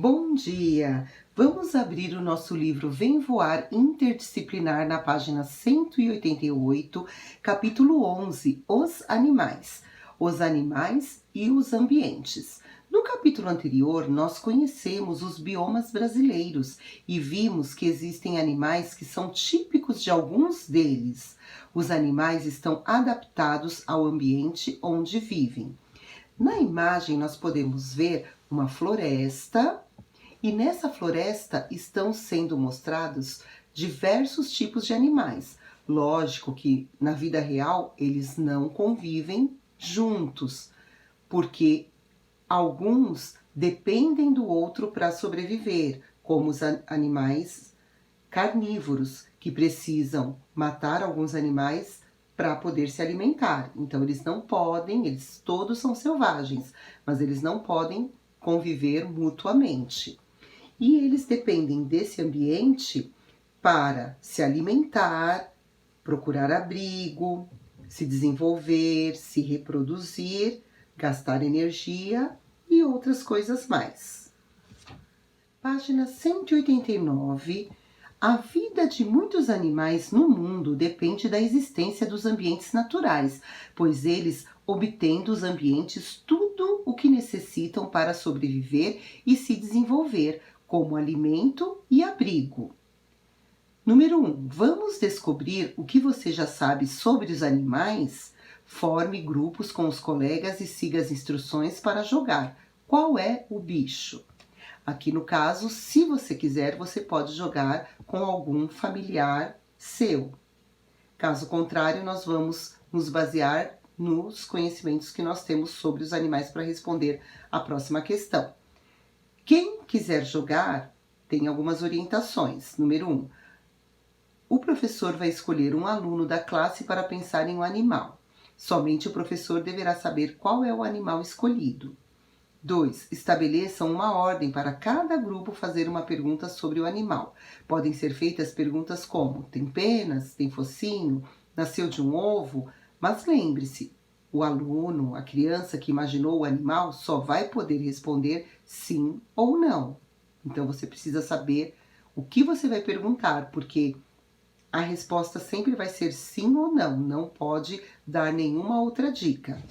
Bom dia! Vamos abrir o nosso livro Vem Voar Interdisciplinar na página 188, capítulo 11, Os Animais. Os animais e os ambientes. No capítulo anterior, nós conhecemos os biomas brasileiros e vimos que existem animais que são típicos de alguns deles. Os animais estão adaptados ao ambiente onde vivem. Na imagem, nós podemos ver uma floresta. E nessa floresta estão sendo mostrados diversos tipos de animais. Lógico que na vida real eles não convivem juntos, porque alguns dependem do outro para sobreviver, como os animais carnívoros, que precisam matar alguns animais para poder se alimentar. Então eles não podem, eles todos são selvagens, mas eles não podem conviver mutuamente. E eles dependem desse ambiente para se alimentar, procurar abrigo, se desenvolver, se reproduzir, gastar energia e outras coisas mais. Página 189. A vida de muitos animais no mundo depende da existência dos ambientes naturais, pois eles obtêm dos ambientes tudo o que necessitam para sobreviver e se desenvolver, como alimento e abrigo. Número 1. Vamos descobrir o que você já sabe sobre os animais? Forme grupos com os colegas e siga as instruções para jogar. Qual é o bicho? Aqui no caso, se você quiser, você pode jogar com algum familiar seu. Caso contrário, nós vamos nos basear nos conhecimentos que nós temos sobre os animais para responder a próxima questão. Quem quiser jogar, tem algumas orientações. Número 1. O professor vai escolher um aluno da classe para pensar em um animal. Somente o professor deverá saber qual é o animal escolhido. 2. Estabeleçam uma ordem para cada grupo fazer uma pergunta sobre o animal. Podem ser feitas perguntas como: tem penas? Tem focinho? Nasceu de um ovo? Mas lembre-se, o aluno, a criança que imaginou o animal, só vai poder responder sim ou não. Então você precisa saber o que você vai perguntar, porque a resposta sempre vai ser sim ou não, não pode dar nenhuma outra dica.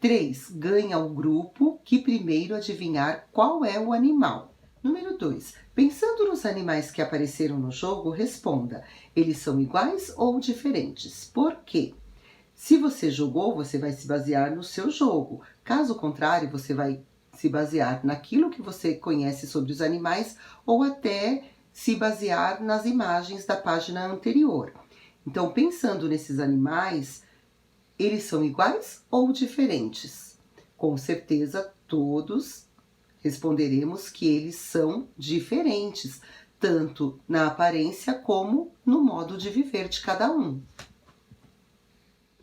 3. Ganha o grupo que primeiro adivinhar qual é o animal. Número 2. Pensando nos animais que apareceram no jogo, responda: eles são iguais ou diferentes? Por quê? Se você jogou, você vai se basear no seu jogo. Caso contrário, você vai se basear naquilo que você conhece sobre os animais ou até se basear nas imagens da página anterior. Então, pensando nesses animais, eles são iguais ou diferentes? Com certeza, todos responderemos que eles são diferentes, tanto na aparência como no modo de viver de cada um.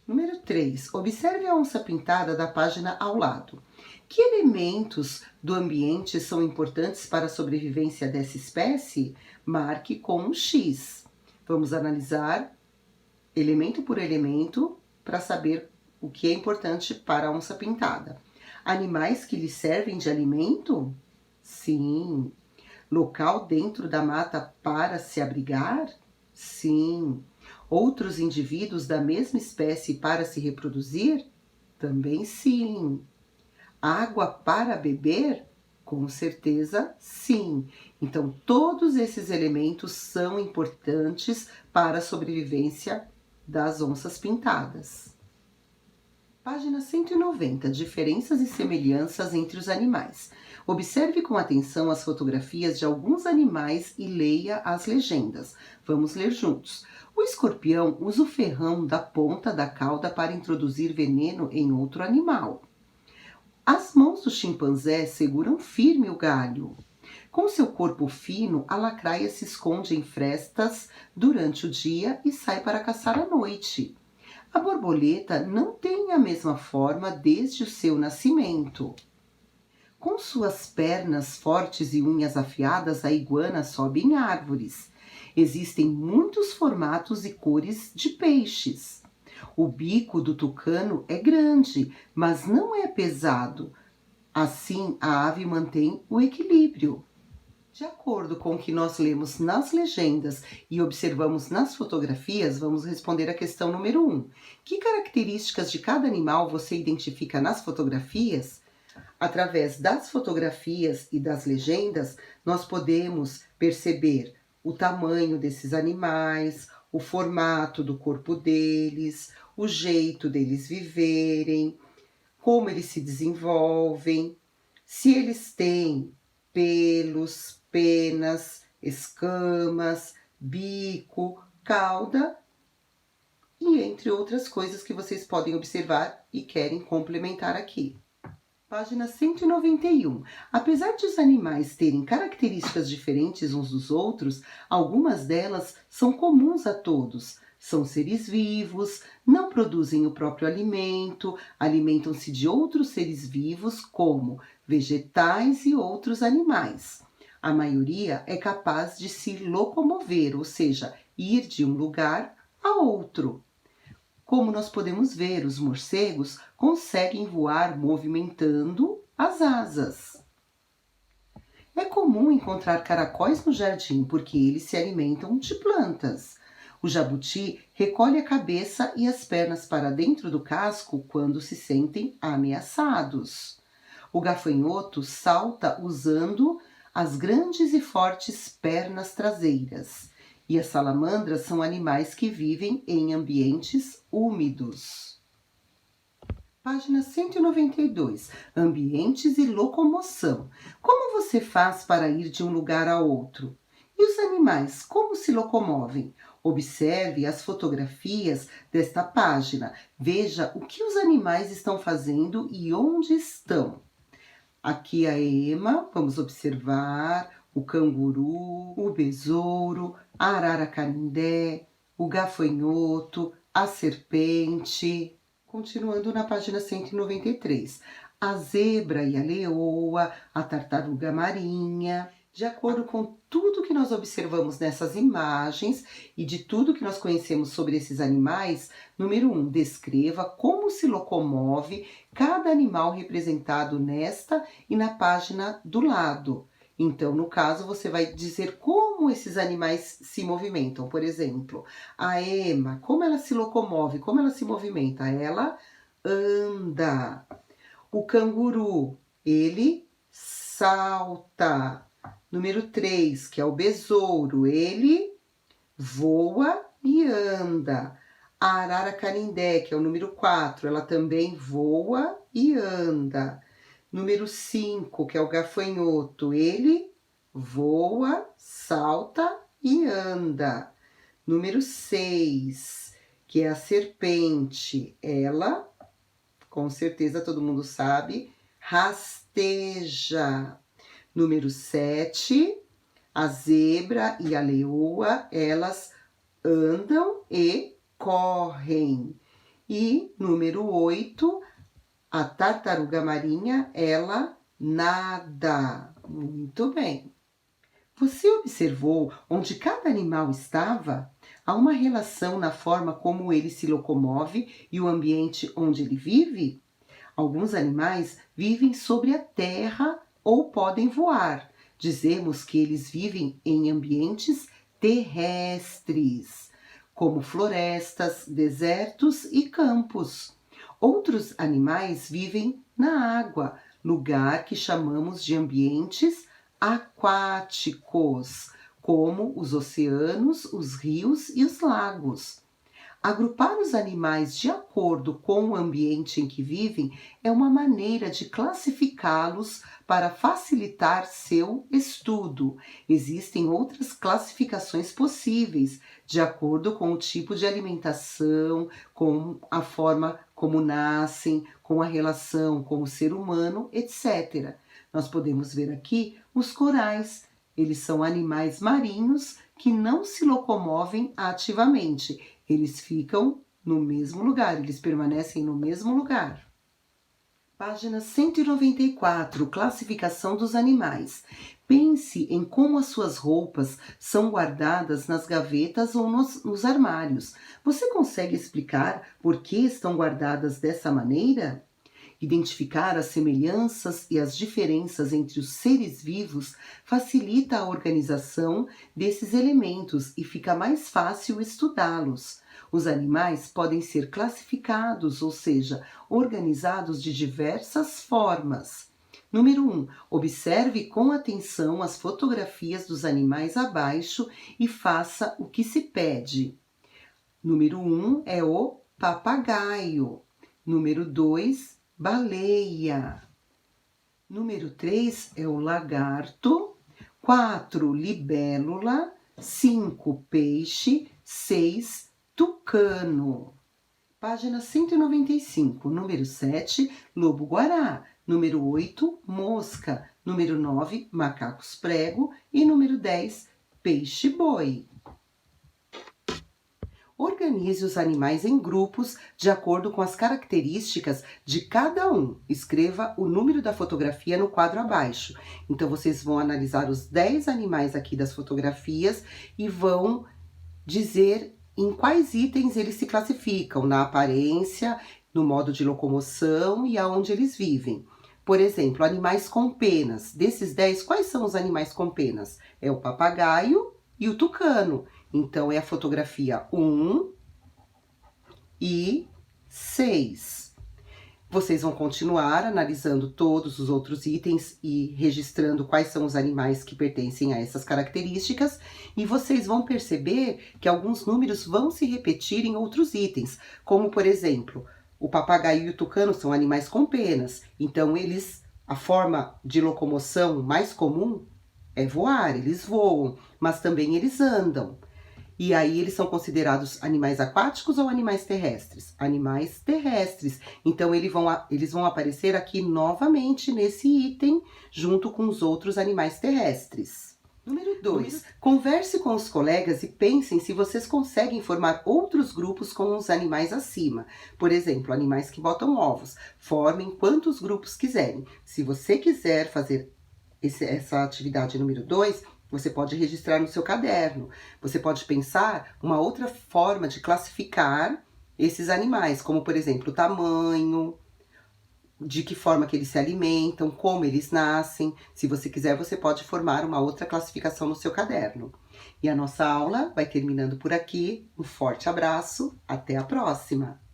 Número 3. Observe a onça pintada da página ao lado. Que elementos do ambiente são importantes para a sobrevivência dessa espécie? Marque com um X. Vamos analisar elemento por elemento para saber o que é importante para a onça pintada. Animais que lhe servem de alimento? Sim. Local dentro da mata para se abrigar? Sim. Outros indivíduos da mesma espécie para se reproduzir? Também sim. Água para beber? Com certeza sim. Então, todos esses elementos são importantes para a sobrevivência das onças pintadas. Página 190. Diferenças e semelhanças entre os animais. Observe com atenção as fotografias de alguns animais e leia as legendas. Vamos ler juntos. O escorpião usa o ferrão da ponta da cauda para introduzir veneno em outro animal. As mãos do chimpanzé seguram firme o galho. Com seu corpo fino, a lacraia se esconde em frestas durante o dia e sai para caçar à noite. A borboleta não tem a mesma forma desde o seu nascimento. Com suas pernas fortes e unhas afiadas, a iguana sobe em árvores. Existem muitos formatos e cores de peixes. O bico do tucano é grande, mas não é pesado. Assim, a ave mantém o equilíbrio. De acordo com o que nós lemos nas legendas e observamos nas fotografias, vamos responder a questão número 1. Que características de cada animal você identifica nas fotografias? Através das fotografias e das legendas, nós podemos perceber o tamanho desses animais, o formato do corpo deles, o jeito deles viverem, como eles se desenvolvem, se eles têm pelos, penas, escamas, bico, cauda e entre outras coisas que vocês podem observar e querem complementar aqui. Página 191. Apesar de os animais terem características diferentes uns dos outros, algumas delas são comuns a todos. São seres vivos, não produzem o próprio alimento, alimentam-se de outros seres vivos, como vegetais e outros animais. A maioria é capaz de se locomover, ou seja, ir de um lugar a outro. Como nós podemos ver, os morcegos conseguem voar movimentando as asas. É comum encontrar caracóis no jardim porque eles se alimentam de plantas. O jabuti recolhe a cabeça e as pernas para dentro do casco quando se sentem ameaçados. O gafanhoto salta usando as grandes e fortes pernas traseiras. E as salamandras são animais que vivem em ambientes úmidos. Página 192. Ambientes e locomoção. Como você faz para ir de um lugar a outro? E os animais, como se locomovem? Observe as fotografias desta página. Veja o que os animais estão fazendo e onde estão. Aqui a ema, vamos observar o canguru, o besouro, a arara canindé, o gafanhoto, a serpente. Continuando na página 193, a zebra e a leoa, a tartaruga marinha. De acordo com tudo que nós observamos nessas imagens e de tudo que nós conhecemos sobre esses animais, número 1, descreva como se locomove cada animal representado nesta e na página do lado. Então, no caso, você vai dizer como esses animais se movimentam. Por exemplo, a ema, como ela se locomove, como ela se movimenta? Ela anda. O canguru, ele salta. Número 3, que é o besouro, ele voa e anda. A arara canindé, que é o número 4, ela também voa e anda. Número 5, que é o gafanhoto, ele voa, salta e anda. Número 6, que é a serpente, ela, com certeza todo mundo sabe, rasteja. Número 7, a zebra e a leoa, elas andam e correm. E número 8, a tartaruga marinha, ela nada. Muito bem. Você observou onde cada animal estava? Há uma relação na forma como ele se locomove e o ambiente onde ele vive? Alguns animais vivem sobre a terra ou podem voar. Dizemos que eles vivem em ambientes terrestres, como florestas, desertos e campos. Outros animais vivem na água, lugar que chamamos de ambientes aquáticos, como os oceanos, os rios e os lagos. Agrupar os animais de acordo com o ambiente em que vivem é uma maneira de classificá-los para facilitar seu estudo. Existem outras classificações possíveis, de acordo com o tipo de alimentação, com a forma como nascem, com a relação com o ser humano, etc. Nós podemos ver aqui os corais. Eles são animais marinhos que não se locomovem ativamente. Eles ficam no mesmo lugar, eles permanecem no mesmo lugar. Página 194, classificação dos animais. Pense em como as suas roupas são guardadas nas gavetas ou nos armários. Você consegue explicar por que estão guardadas dessa maneira? Identificar as semelhanças e as diferenças entre os seres vivos facilita a organização desses elementos e fica mais fácil estudá-los. Os animais podem ser classificados, ou seja, organizados de diversas formas. Número 1. Observe com atenção as fotografias dos animais abaixo e faça o que se pede. Número 1 é o papagaio. Número 2, baleia. Número 3 é o lagarto. 4, libélula. 5, peixe. 6, tucano. Página 195. Número 7, lobo-guará. Número 8, mosca. Número 9, macacos prego. E número 10, peixe-boi. Organize os animais em grupos de acordo com as características de cada um. Escreva o número da fotografia no quadro abaixo. Então, vocês vão analisar os 10 animais aqui das fotografias e vão dizer em quais itens eles se classificam, na aparência, no modo de locomoção e aonde eles vivem. Por exemplo, animais com penas. Desses 10, quais são os animais com penas? É o papagaio e o tucano. Então, é a fotografia 1 e 6. Vocês vão continuar analisando todos os outros itens e registrando quais são os animais que pertencem a essas características. E vocês vão perceber que alguns números vão se repetir em outros itens. Como, por exemplo, o papagaio e o tucano são animais com penas. Então, a forma de locomoção mais comum é voar, eles voam, mas também eles andam. E aí eles são considerados animais aquáticos ou animais terrestres? Animais terrestres. Então eles vão aparecer aqui novamente nesse item, junto com os outros animais terrestres. Número 2. Converse com os colegas e pensem se vocês conseguem formar outros grupos com os animais acima. Por exemplo, animais que botam ovos. Formem quantos grupos quiserem. Se você quiser fazer essa atividade número 2, você pode registrar no seu caderno. Você pode pensar uma outra forma de classificar esses animais, como, por exemplo, o tamanho, de que forma que eles se alimentam, como eles nascem. Se você quiser, você pode formar uma outra classificação no seu caderno. E a nossa aula vai terminando por aqui. Um forte abraço, até a próxima!